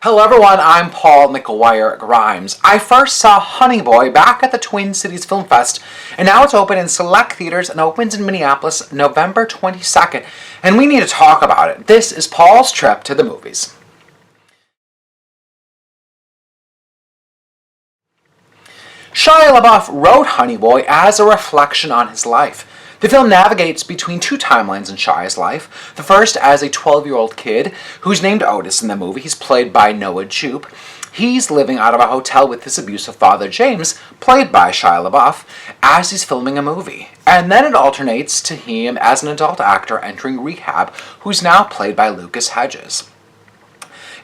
Hello everyone, I'm Paul McGuire Grimes. I first saw Honey Boy back at the Twin Cities Film Fest, and now it's open in select theaters and opens in Minneapolis November 22nd, and we need to talk about it. This is Paul's trip to the movies. Shia LaBeouf wrote Honey Boy as a reflection on his life. The film navigates between two timelines in Shia's life. The first as a 12-year-old kid, who's named Otis in the movie. He's played by Jupe. He's living out of a hotel with his abusive father, James, played by Shia LaBeouf, as he's filming a movie. And then it alternates to him as an adult actor entering rehab, who's now played by Hedges.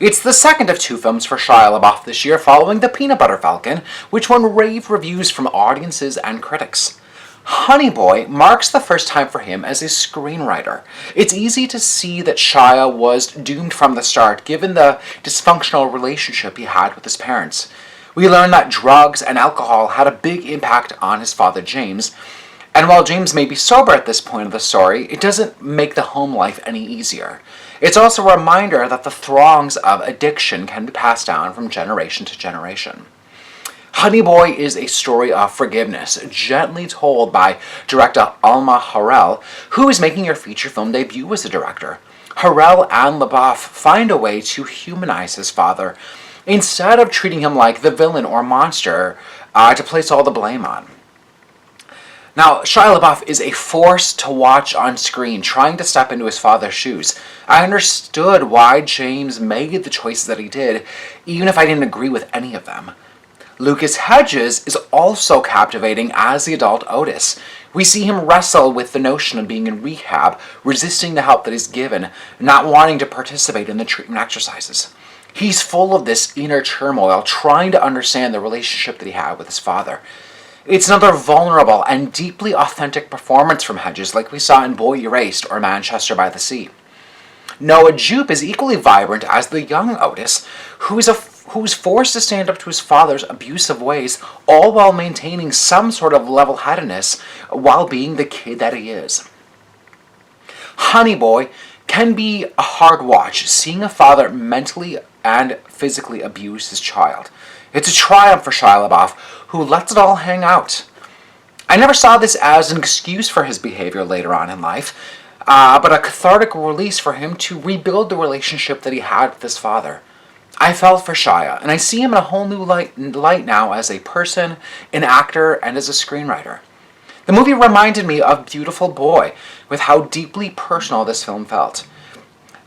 It's the second of two films for Shia LaBeouf this year, following The Peanut Butter Falcon, which won rave reviews from audiences and critics. Honey Boy marks the first time for him as a screenwriter. It's easy to see that Shia was doomed from the start, given the dysfunctional relationship he had with his parents. We learn that drugs and alcohol had a big impact on his father, James, and while James may be sober at this point of the story, it doesn't make the home life any easier. It's also a reminder that the throngs of addiction can be passed down from generation to generation. Honey Boy is a story of forgiveness, gently told by director Alma Harrell, who is making her feature film debut as a director. Harrell and LaBeouf find a way to humanize his father, instead of treating him like the villain or monster to place all the blame on. Now, Shia LaBeouf is a force to watch on screen, trying to step into his father's shoes. I understood why James made the choices that he did, even if I didn't agree with any of them. Hedges is also captivating as the adult Otis. We see him wrestle with the notion of being in rehab, resisting the help that he's given, not wanting to participate in the treatment exercises. He's full of this inner turmoil, trying to understand the relationship that he had with his father. It's another vulnerable and deeply authentic performance from Hedges, like we saw in Boy Erased or Manchester by the Sea. Jupe is equally vibrant as the young Otis, who's forced to stand up to his father's abusive ways, all while maintaining some sort of level-headedness while being the kid that he is. Honey Boy can be a hard watch, seeing a father mentally and physically abuse his child. It's a triumph for Shia LaBeouf, who lets it all hang out. I never saw this as an excuse for his behavior later on in life, but a cathartic release for him to rebuild the relationship that he had with his father. I felt for Shia, and I see him in a whole new light now as a person, an actor, and as a screenwriter. The movie reminded me of Beautiful Boy, with how deeply personal this film felt.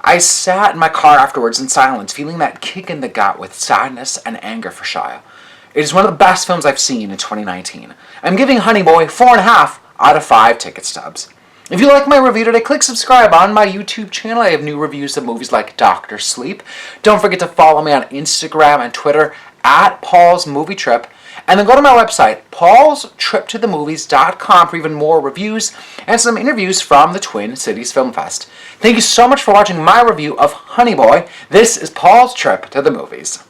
I sat in my car afterwards in silence, feeling that kick in the gut with sadness and anger for Shia. It is one of the best films I've seen in 2019. I'm giving Honey Boy 4.5 out of 5 ticket stubs. If you like my review today, click subscribe on my YouTube channel. I have new reviews of movies like Dr. Sleep. Don't forget to follow me on Instagram and Twitter at Paul's Movie Trip. And then go to my website, paulstriptothemovies.com, for even more reviews and some interviews from the Twin Cities Film Fest. Thank you so much for watching my review of Honey Boy. This is Paul's Trip to the Movies.